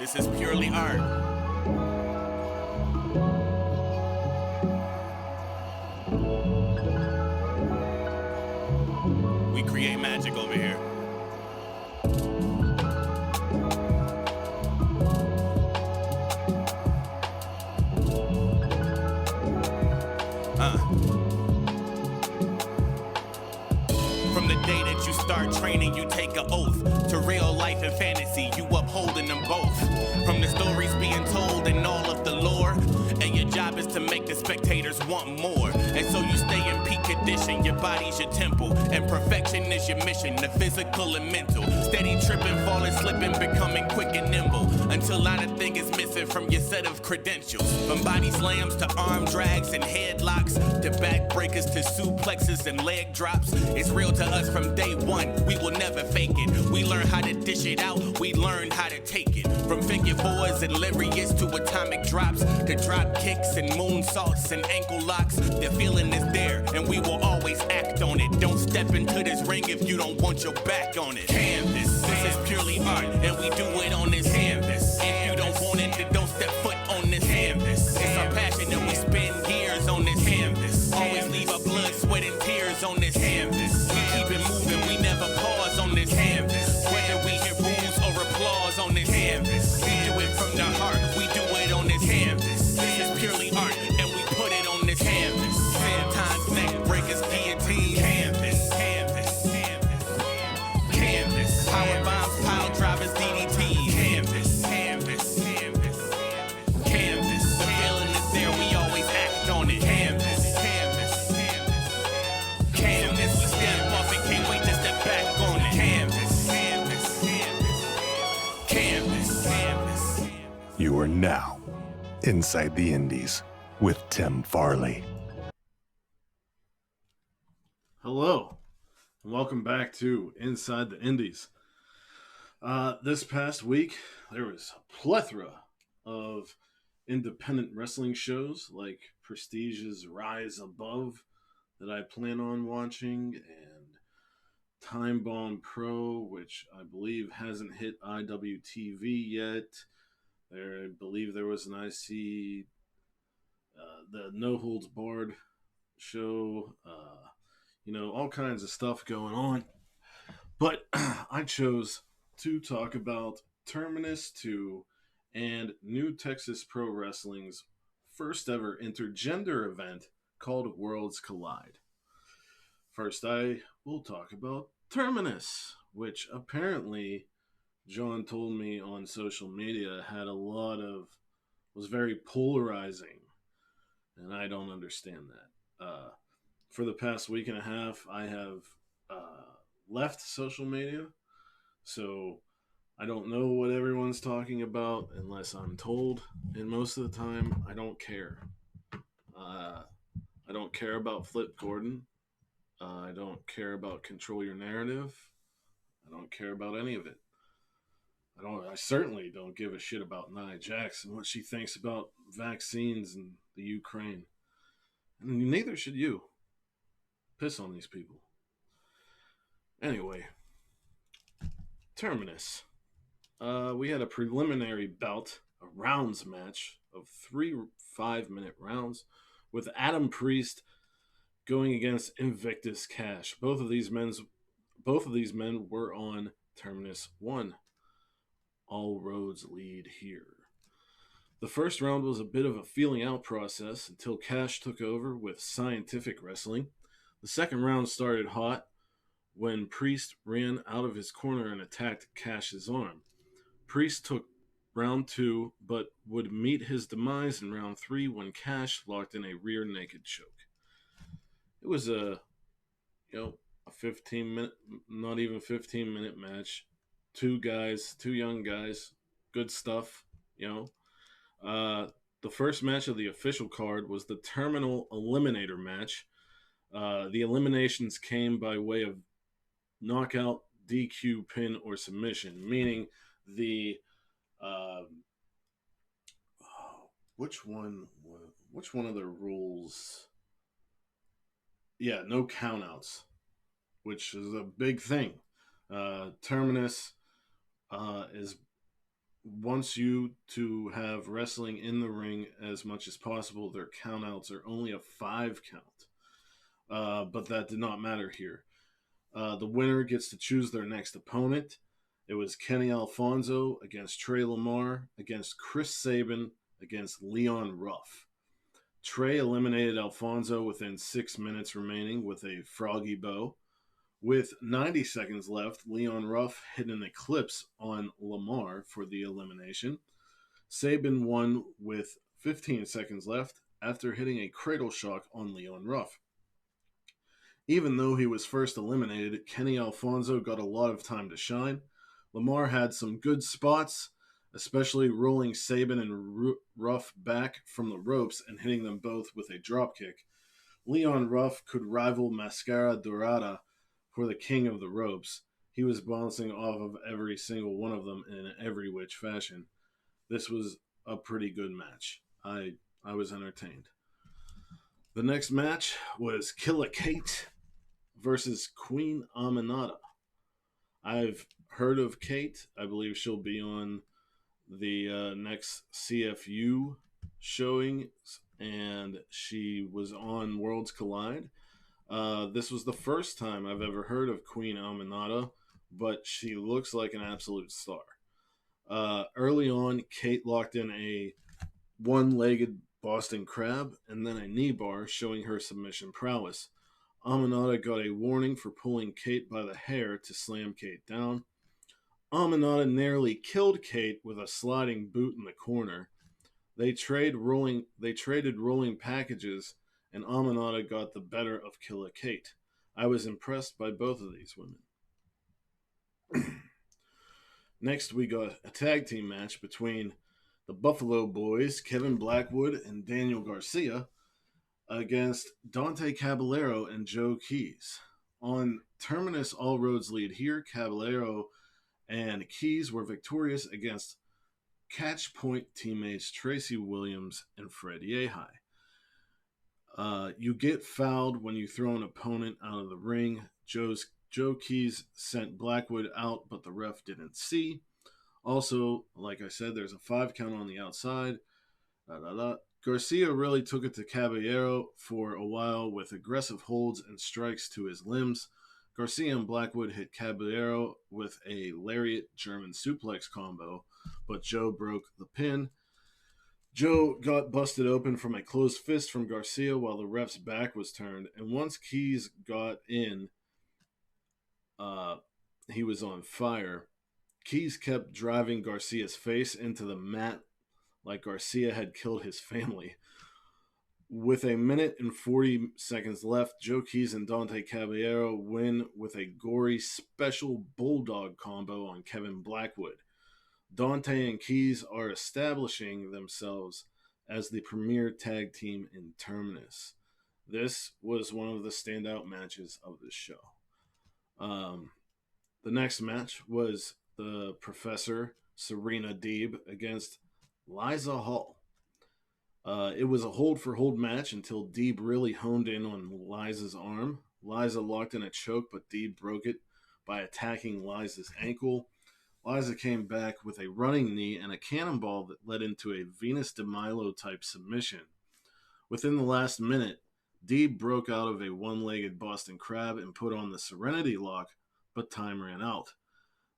This is purely art. We create magic over here. From the day that you start training, you take an oath to real life and fantasy, you upholding them both. From the stories being told and all of the lore, and your job is to make the spectators want more. And so you stay in peak condition, your body's your temple, and perfection is your mission, the physical and mental. Steady tripping, falling, slipping, becoming quick and nimble, until not a thing is missing from your set of credentials. From body slams to arm drags and headlocks, to back breakers to suplexes and leg drops. It's real to us from day one, we will never fake it. We learn how to dish it out, we learn how to take it. From figure fours and lariats to atomic drops, to drop kicks and moonsaults and ankle locks. The feeling is there and we will always act on it. Don't step into this ring if you don't want your back on it. Canvas, this is purely art and we do it on this canvas. If you don't want it, then don't step foot on this canvas. It's our passion and we spend years on this canvas. Always leave our blood, sweat and tears on this canvas. We keep it moving, we never pause on this canvas. Whether we hear rules or applause on this canvas, we do it from the heart, we do it on this canvas. This is purely art and we put it on this canvas. Sometimes neck breakers, guillotine, canvas, canvas, canvas, canvas. Power bombs, pile drivers, DDT, canvas, canvas, canvas, canvas. The feeling is there, we always act on it. Canvas, canvas, canvas, canvas. We step off and can't wait to step back on it. Canvas, canvas, canvas, canvas, canvas. You are now inside the Indies with Tim Farley. Hello, and welcome back to Inside the Indies. This past week, there was a plethora of independent wrestling shows like Prestige's Rise Above that I plan on watching, and Time Bomb Pro, which I believe hasn't hit IWTV yet. I believe there was an IC, the No Holds Barred show, all kinds of stuff going on. But I chose to talk about Terminus 2 and New Texas Pro Wrestling's first ever intergender event called Worlds Collide. First, I will talk about Terminus, which apparently John told me on social media was very polarizing, and I don't understand that. For the past week and a half, I have left social media, so I don't know what everyone's talking about unless I'm told, and most of the time, I don't care. I don't care about Flip Gordon. I don't care about Control Your Narrative. I don't care about any of it. I certainly don't give a shit about Nia Jax and what she thinks about vaccines and the Ukraine. And neither should you. Piss on these people. Anyway, Terminus. We had a preliminary bout, a rounds match of 3 5-minute rounds with Adam Priest going against Invictus Cash. Both of these men were on Terminus 1. All roads lead here. The first round was a bit of a feeling out process until Cash took over with scientific wrestling. The second round started hot when Priest ran out of his corner and attacked Cash's arm. Priest took round 2, but would meet his demise in round 3 when Cash locked in a rear naked choke. It was a 15-minute, not even 15-minute match. Two young guys, good stuff, The first match of the official card was the Terminal Eliminator match. The eliminations came by way of knockout, DQ, pin, or submission, meaning the which one of the rules? Yeah, no countouts, which is a big thing. Terminus is wants you to have wrestling in the ring as much as possible. Their countouts are only a 5 count, but that did not matter here. The winner gets to choose their next opponent. It was Kenny Alfonso against Trey Lamar against Chris Sabin against Leon Ruff. Trey eliminated Alfonso within 6 minutes remaining with a froggy bow. With 90 seconds left, Leon Ruff hit an eclipse on Lamar for the elimination. Sabin won with 15 seconds left after hitting a cradle shock on Leon Ruff. Even though he was first eliminated, Kenny Alfonso got a lot of time to shine. Lamar had some good spots, especially rolling Sabin and Ruff back from the ropes and hitting them both with a dropkick. Leon Ruff could rival Mascara Dorada for the king of the ropes. He was bouncing off of every single one of them in every which fashion. This was a pretty good match. I was entertained. The next match was Killa Kate versus Queen Amaena. I've heard of Kate. I believe she'll be on the next CFU showing, and she was on Worlds Collide. This was the first time I've ever heard of Queen Amaena, but she looks like an absolute star. Early on, Kate locked in a one-legged Boston Crab and then a knee bar, showing her submission prowess. Amaena got a warning for pulling Kate by the hair to slam Kate down. Amaena nearly killed Kate with a sliding boot in the corner. They traded rolling packages, and Amaena got the better of Killa Kate. I was impressed by both of these women. Next, we got a tag team match between the Buffalo Boys, Kevin Blackwood and Daniel Garcia, against Dante Caballero and Joe Keys. On Terminus, all roads lead here. Caballero and Keys were victorious against Catchpoint teammates Tracy Williams and Fred Yehai. You get fouled when you throw an opponent out of the ring. Joe Keys sent Blackwood out, but the ref didn't see. Also, like I said, there's a 5 count on the outside. Garcia really took it to Caballero for a while with aggressive holds and strikes to his limbs. Garcia and Blackwood hit Caballero with a lariat German suplex combo, but Joe broke the pin. Joe got busted open from a closed fist from Garcia while the ref's back was turned, and once Keys got in, he was on fire. Keys kept driving Garcia's face into the mat like Garcia had killed his family. With a minute and 40 seconds left, Joe Keys and Dante Caballero win with a gory special bulldog combo on Kevin Blackwood. Dante and Keys are establishing themselves as the premier tag team in Terminus. This was one of the standout matches of this show. The next match was the Professor Serena Deeb against Liza Hall. It was a hold-for-hold match until Deeb really honed in on Liza's arm. Liza locked in a choke, but Deeb broke it by attacking Liza's ankle. Liza came back with a running knee and a cannonball that led into a Venus de Milo type submission. Within the last minute, Deeb broke out of a one-legged Boston Crab and put on the Serenity Lock, but time ran out.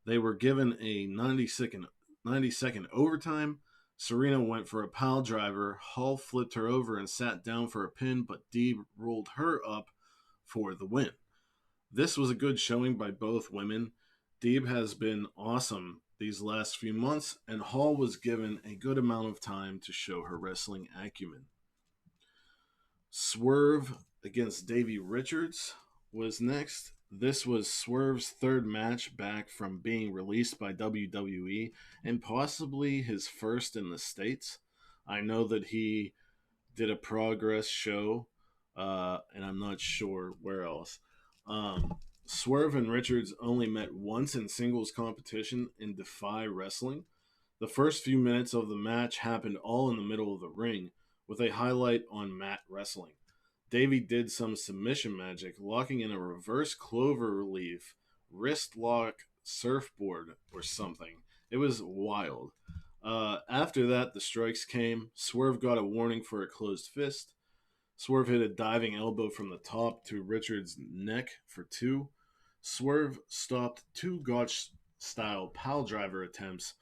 They were given a 90-second overtime. Serena went for a pile driver. Hall flipped her over and sat down for a pin, but Deeb rolled her up for the win. This was a good showing by both women. Deeb has been awesome these last few months, and Hall was given a good amount of time to show her wrestling acumen. Swerve against Davey Richards was next. This was Swerve's third match back from being released by WWE and possibly his first in the States. I know that he did a Progress show, and I'm not sure where else. Swerve and Richards only met once in singles competition in Defy Wrestling. The first few minutes of the match happened all in the middle of the ring, with a highlight on mat wrestling. Davey did some submission magic, locking in a reverse clover leaf, wrist lock surfboard or something. It was wild. After that, the strikes came. Swerve got a warning for a closed fist. Swerve hit a diving elbow from the top to Richard's neck for 2. Swerve stopped 2 Gotch-style pile driver attempts,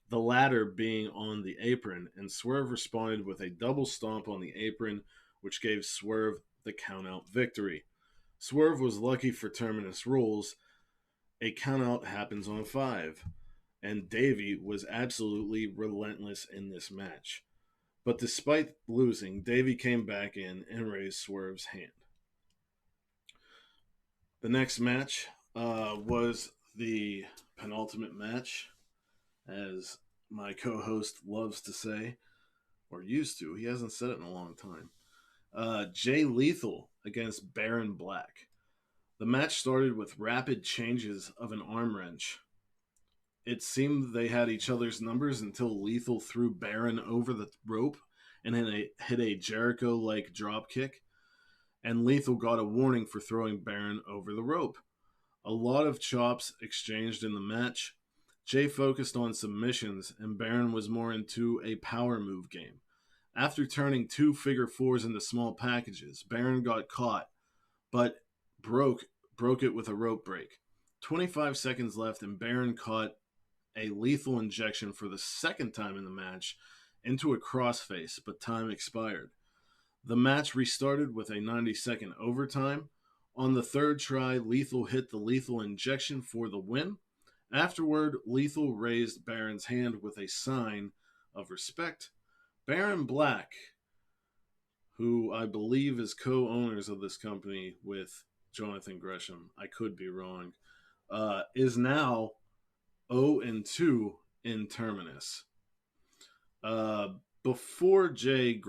the latter being on the apron, and Swerve responded with a double stomp on the apron, which gave Swerve the countout victory. Swerve was lucky for Terminus rules. A countout happens on 5, and Davey was absolutely relentless in this match. But despite losing, Davey came back in and raised Swerve's hand. The next match was the penultimate match, as my co-host loves to say, or used to. He hasn't said it in a long time. Jay Lethal against Baron Black. The match started with rapid changes of an arm wrench. It seemed they had each other's numbers until Lethal threw Baron over the rope and hit a Jericho-like drop kick, and Lethal got a warning for throwing Baron over the rope. A lot of chops exchanged in the match. Jay focused on submissions, and Baron was more into a power move game. After turning 2 figure 4s into small packages, Baron got caught, but broke it with a rope break. 25 seconds left, and Baron caught a lethal injection for the second time in the match into a crossface, but time expired. The match restarted with a 90-second overtime. On the third try, Lethal hit the lethal injection for the win. Afterward, Lethal raised Baron's hand with a sign of respect. Baron Black, who I believe is co-owners of this company with Jonathan Gresham, I could be wrong, is now 0-2 in Terminus. Before Jay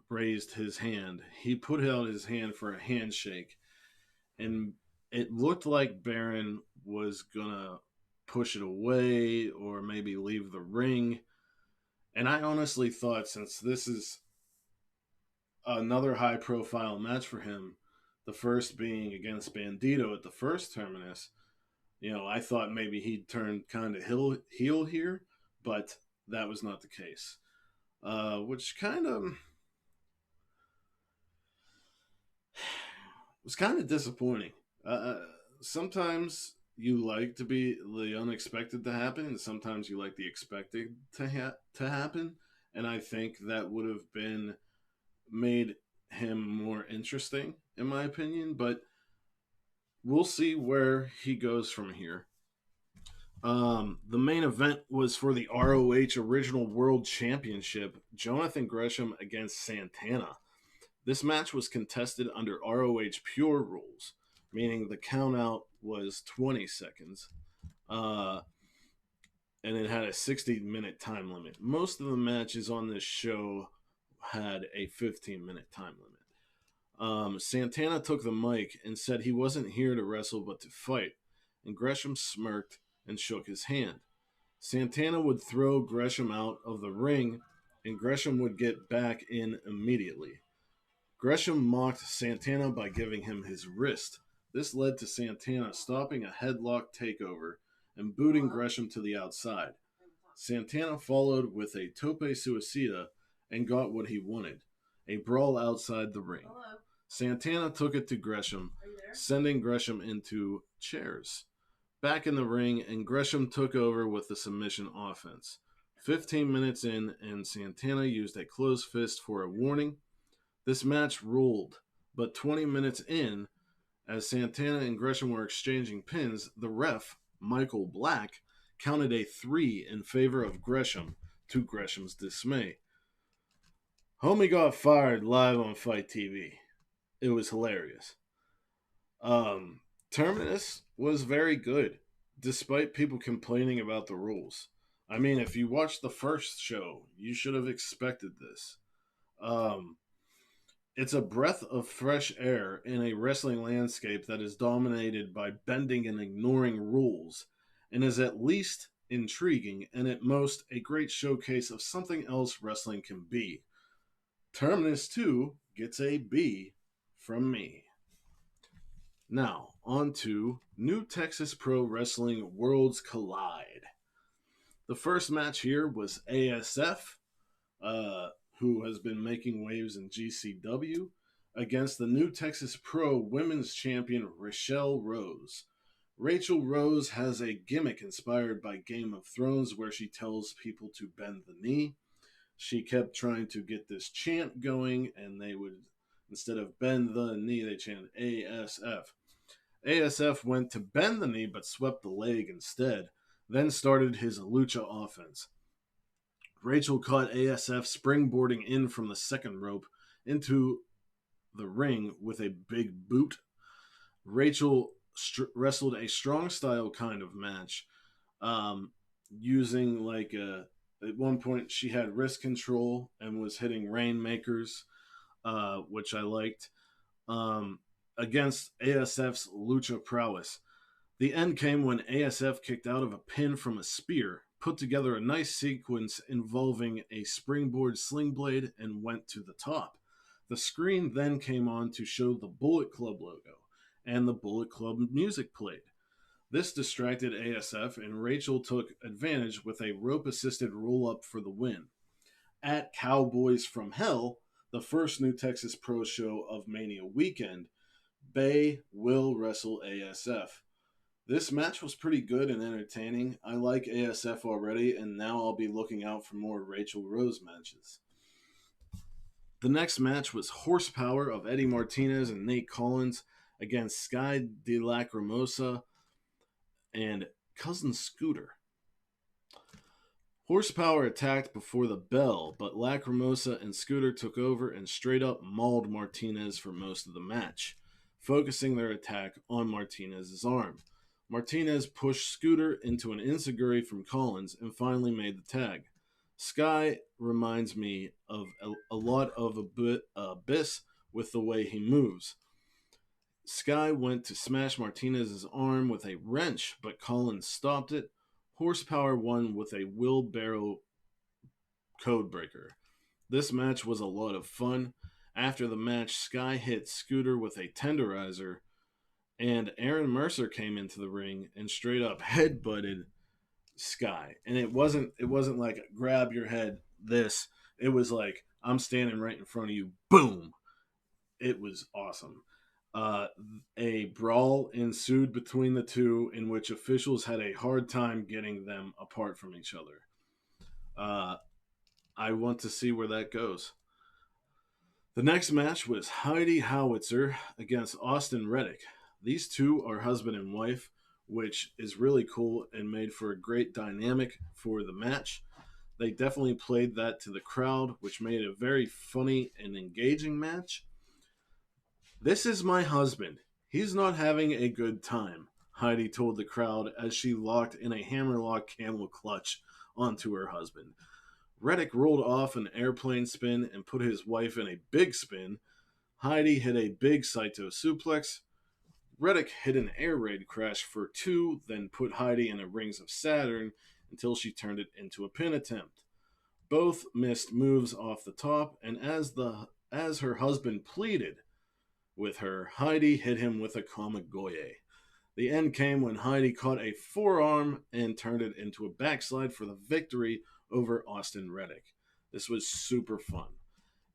raised his hand, he put out his hand for a handshake, and it looked like Baron was gonna push it away or maybe leave the ring. And I honestly thought, since this is another high profile match for him, the first being against Bandito at the first Terminus, I thought maybe he'd turn kind of heel here, but that was not the case. Which kind of was kind of disappointing. Sometimes you like to be the unexpected to happen, and sometimes you like the expected to happen. And I think that would have been made him more interesting, in my opinion. But we'll see where he goes from here. The main event was for the ROH Original World Championship, Jonathan Gresham against Santana. This match was contested under ROH Pure rules, meaning the countout was 20 seconds, and it had a 60-minute time limit. Most of the matches on this show had a 15-minute time limit. Santana took the mic and said he wasn't here to wrestle but to fight, and Gresham smirked and shook his hand. Santana would throw Gresham out of the ring, and Gresham would get back in immediately. Gresham mocked Santana by giving him his wrist. This led to Santana stopping a headlock takeover and booting Gresham to the outside. Santana followed with a tope suicida and got what he wanted, a brawl outside the ring. Santana took it to Gresham, sending Gresham into chairs. Back in the ring, and Gresham took over with the submission offense. 15 minutes in, and Santana used a closed fist for a warning. This match ruled, but 20 minutes in, as Santana and Gresham were exchanging pins, the ref, Michael Black, counted a 3 in favor of Gresham, to Gresham's dismay. Homie got fired live on Fight TV. It was hilarious. Terminus was very good, despite people complaining about the rules. I mean, if you watched the first show, you should have expected this. It's a breath of fresh air in a wrestling landscape that is dominated by bending and ignoring rules, and is at least intriguing and at most a great showcase of something else wrestling can be. Terminus 2 gets a B from me. Now, on to New Texas Pro Wrestling Worlds Collide. The first match here was ASF, who has been making waves in GCW, against the new Texas Pro Women's Champion Rachel Rose. Rachel Rose has a gimmick inspired by Game of Thrones where she tells people to bend the knee. She kept trying to get this chant going, and they would, instead of bend the knee, they chanted ASF. ASF went to bend the knee but swept the leg instead, then started his lucha offense. Rachel caught ASF springboarding in from the second rope into the ring with a big boot. Rachel wrestled a strong style kind of match, using at one point she had wrist control and was hitting rainmakers, which I liked, against ASF's lucha prowess. The end came when ASF kicked out of a pin from a spear, put together a nice sequence involving a springboard sling blade, and went to the top. The screen then came on to show the Bullet Club logo, and the Bullet Club music played. This distracted ASF, and Rachel took advantage with a rope-assisted roll-up for the win. At Cowboys from Hell, the first New Texas Pro show of Mania weekend, Bay will wrestle ASF. This match was pretty good and entertaining. I like ASF already, and now I'll be looking out for more Rachel Rose matches. The next match was Horsepower of Eddie Martinez and Nate Collins against Sky de Lacrimosa and Cousin Scooter. Horsepower attacked before the bell, but Lacrimosa and Scooter took over and straight up mauled Martinez for most of the match, focusing their attack on Martinez's arm. Martinez pushed Scooter into an enziguri from Collins and finally made the tag. Sky reminds me of a lot of Abyss with the way he moves. Sky went to smash Martinez's arm with a wrench, but Collins stopped it. Horsepower won with a wheelbarrow codebreaker. This match was a lot of fun. After the match, Sky hit Scooter with a tenderizer, and Aaron Mercer came into the ring and straight up headbutted Sky. And it wasn't like grab your head this. It was like, I'm standing right in front of you. Boom. It was awesome. A brawl ensued between the two in which officials had a hard time getting them apart from each other. I want to see where that goes. The next match was Heidi Howitzer against Austin Reddick. These two are husband and wife, which is really cool and made for a great dynamic for the match. They definitely played that to the crowd, which made it a very funny and engaging match. This is my husband. He's not having a good time, Heidi told the crowd as she locked in a hammerlock camel clutch onto her husband. Reddick rolled off an airplane spin and put his wife in a big spin. Heidi hit a big Saito suplex. Reddick hit an air raid crash for 2, then put Heidi in a Rings of Saturn until she turned it into a pin attempt. Both missed moves off the top, and as her husband pleaded with her, Heidi hit him with a Kamigoye. The end came when Heidi caught a forearm and turned it into a backslide for the victory over Austin Reddick. This was super fun.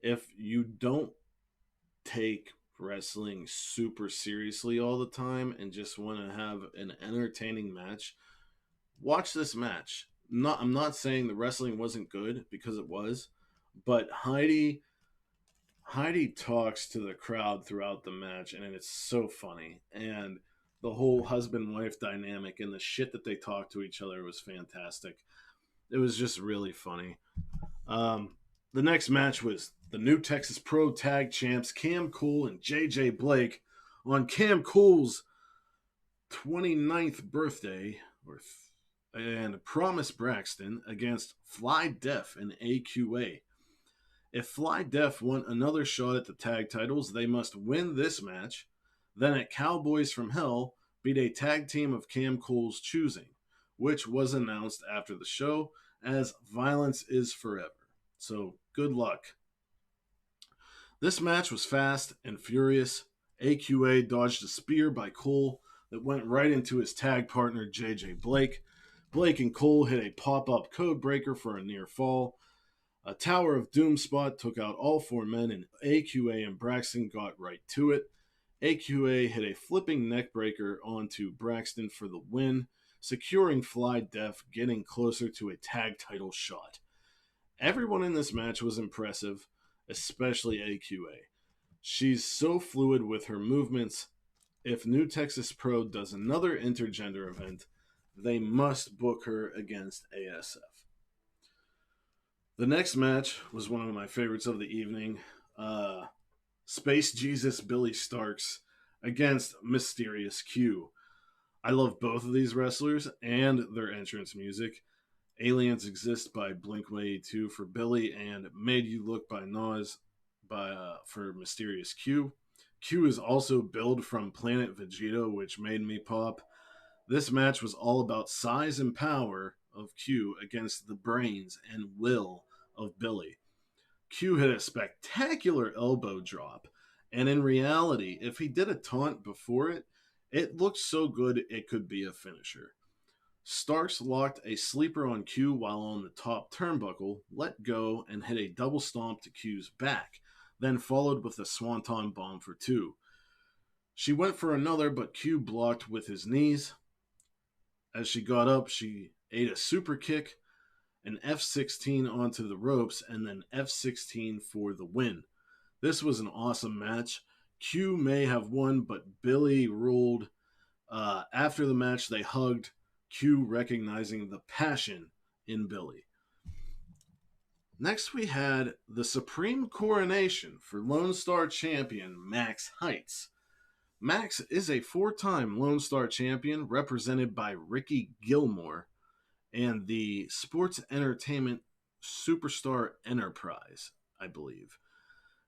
If you don't take wrestling super seriously all the time and just want to have an entertaining match, watch this match. I'm not saying the wrestling wasn't good, because it was, but Heidi talks to the crowd throughout the match, and it's so funny. And the whole husband-wife dynamic and the shit that they talk to each other was fantastic. It was just really funny. The next match was the New Texas Pro Tag Champs Cam Cool and JJ Blake on Cam Cool's 29th birthday, and Promise Braxton against Fly Def and AQA. If Fly Def want another shot at the tag titles, they must win this match. Then at Cowboys from Hell, beat a tag team of Cam Cool's choosing, which was announced after the show as Violence is Forever. So good luck. This match was fast and furious. AQA dodged a spear by Cole that went right into his tag partner JJ Blake, Blake and Cole hit a pop-up code breaker for a near fall. A Tower of Doom spot took out all 4 men, and AQA and Braxton got right to it. AQA hit a flipping neck breaker onto Braxton for the win, securing Fly Def, getting closer to a tag title shot. Everyone in this match was impressive, especially AQA. She's so fluid with her movements. If New Texas Pro does another intergender event, they must book her against ASF. The next match was one of my favorites of the evening. Space Jesus Billy Starks against Mysterious Q. I love both of these wrestlers and their entrance music. Aliens Exist by Blink-182 for Billy, and Made You Look by Nas for Mysterious Q. Q is also billed from Planet Vegeta, which made me pop. This match was all about size and power of Q against the brains and will of Billy. Q hit a spectacular elbow drop, and in reality, if he did a taunt before it, it looked so good it could be a finisher. Starks locked a sleeper on Q while on the top turnbuckle, let go, and hit a double stomp to Q's back, then followed with a swanton bomb for 2. She went for another, but Q blocked with his knees. As she got up, she ate a super kick, an F16 onto the ropes, and then F16 for the win. This was an awesome match. Q may have won, but Billy ruled. After the match, they hugged, Q recognizing the passion in Billy. Next, we had the Supreme Coronation for Lone Star Champion Max Heights. Max is a 4-time Lone Star Champion represented by Ricky Gilmore and the Sports Entertainment Superstar Enterprise, I believe.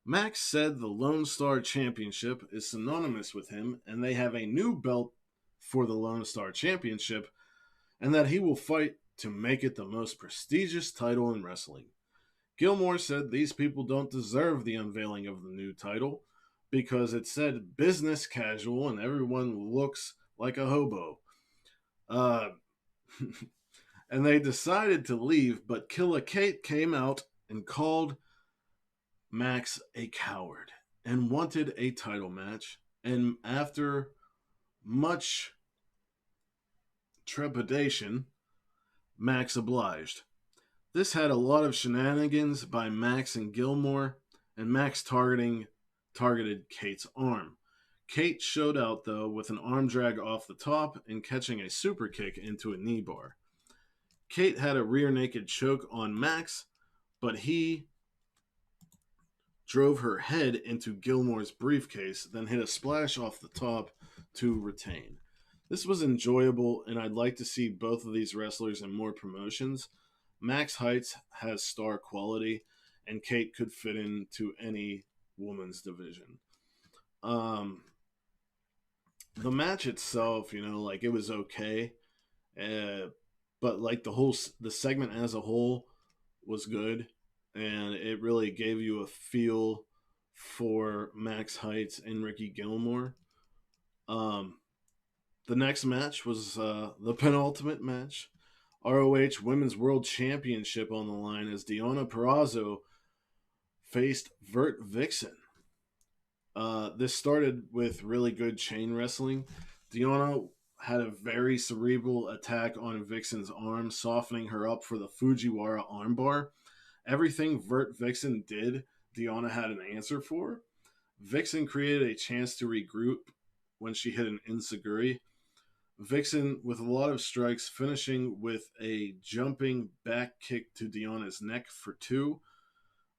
Max said the Lone Star Championship is synonymous with him, and they have a new belt for the Lone Star Championship, and that he will fight to make it the most prestigious title in wrestling. Gilmore said these people don't deserve the unveiling of the new title because it said business casual and everyone looks like a hobo. And they decided to leave, but Killa Kate came out and called Max a coward and wanted a title match. And after much trepidation, Max obliged. This had a lot of shenanigans by Max and Gilmore, and Max targeted Kate's arm. Kate showed out, though, with an arm drag off the top and catching a super kick into a knee bar. Kate had a rear naked choke on Max, but he drove her head into Gilmore's briefcase, then hit a splash off the top to retain. This was enjoyable, and I'd like to see both of these wrestlers in more promotions. Max Heights has star quality, and Kate could fit into any woman's division. The match itself, it was okay. But the segment as a whole was good, and it really gave you a feel for Max Heights and Ricky Gilmore. The next match was the penultimate match. ROH Women's World Championship on the line as Dionna Purrazzo faced Vert Vixen. This started with really good chain wrestling. Dionna had a very cerebral attack on Vixen's arm, softening her up for the Fujiwara armbar. Everything Vert Vixen did, Dionna had an answer for. Vixen created a chance to regroup when she hit an enziguri. Vixen, with a lot of strikes, finishing with a jumping back kick to Dionna's neck for 2.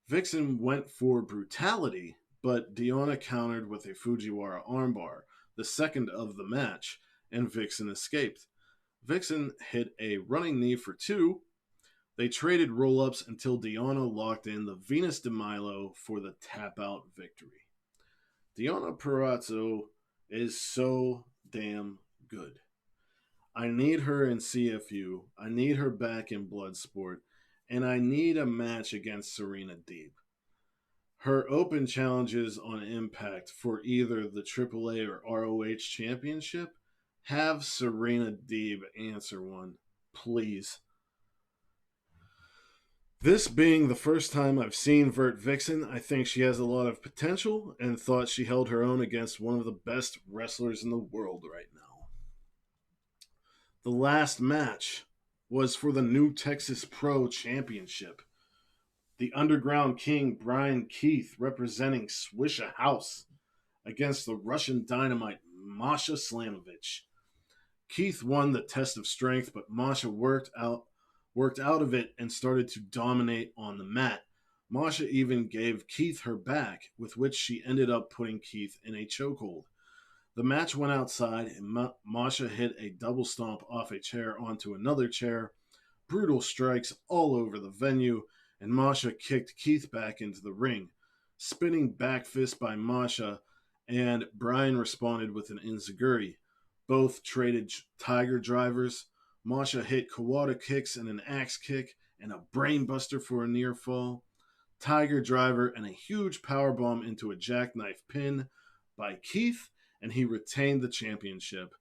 Vixen went for brutality, but Dionna countered with a Fujiwara armbar, the second of the match, and Vixen escaped. Vixen hit a running knee for 2. They traded roll-ups until Dionna locked in the Venus de Milo for the tap-out victory. Dionna Purrazzo is so damn good. I need her in CFU. I need her back in Bloodsport. And I need a match against Serena Deeb. Her open challenges on Impact for either the AAA or ROH championship, have Serena Deeb answer one please. This being the first time I've seen Vixen, I think she has a lot of potential and thought she held her own against one of the best wrestlers in the world right now. The last match was for the New Texas Pro Championship. The Underground King Brian Keith representing Swisha House against the Russian Dynamite Masha Slamovich. Keith won the test of strength, but Masha worked out of it and started to dominate on the mat. Masha even gave Keith her back, with which she ended up putting Keith in a chokehold. The match went outside, and Masha hit a double stomp off a chair onto another chair. Brutal strikes all over the venue, and Masha kicked Keith back into the ring. Spinning back fist by Masha, and Brian responded with an enziguri. Both traded tiger drivers. Masha hit Kawada kicks and an axe kick and a brainbuster for a near fall. Tiger driver and a huge powerbomb into a jackknife pin by Keith, and he retained the championship.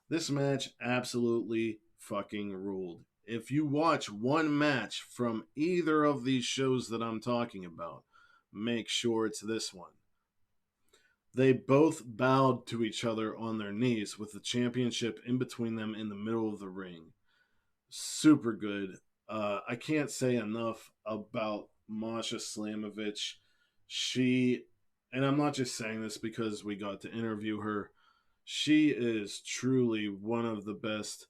This match absolutely fucking ruled. If you watch one match from either of these shows that I'm talking about, make sure it's this one. They both bowed to each other on their knees with the championship in between them in the middle of the ring. Super good. I can't say enough about Masha Slamovich. And I'm not just saying this because we got to interview her, she is truly one of the best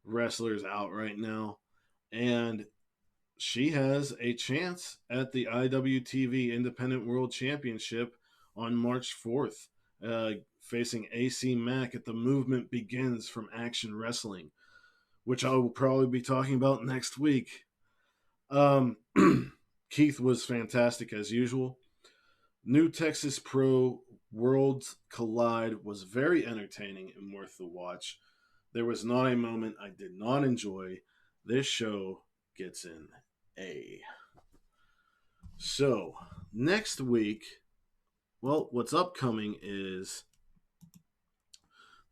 wrestlers out right now. And she has a chance at the IWTV Independent World Championship on March 4th, facing AC Mack at the Movement Begins from Action Wrestling, which I will probably be talking about next week. Keith was fantastic as usual. New Texas Pro Worlds Collide was very entertaining and worth the watch. There was not a moment I did not enjoy. This show gets an A. So, next week, well, what's upcoming is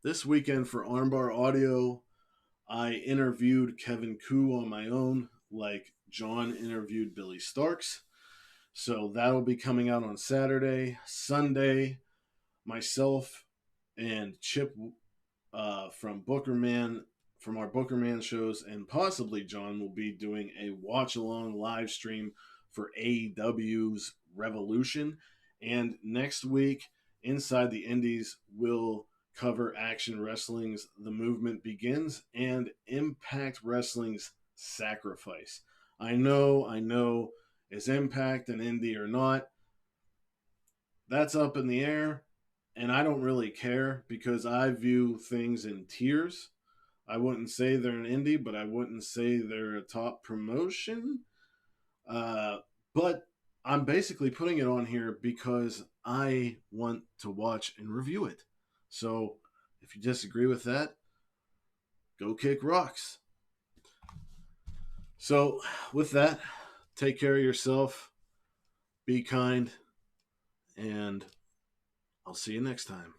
this weekend for Armbar Audio, I interviewed Kevin Koo on my own, like John interviewed Billy Starks. So that'll be coming out on Saturday. Sunday, myself and Chip from our Bookerman shows, and possibly John will be doing a watch-along live stream for AEW's Revolution. And next week, Inside the Indies will cover Action Wrestling's The Movement Begins and Impact Wrestling's Sacrifice. I know, is Impact an indie or not? That's up in the air, and I don't really care because I view things in tiers. I wouldn't say they're an indie, but I wouldn't say they're a top promotion. But I'm basically putting it on here because I want to watch and review it. So if you disagree with that, go kick rocks. So with that, take care of yourself, be kind, and I'll see you next time.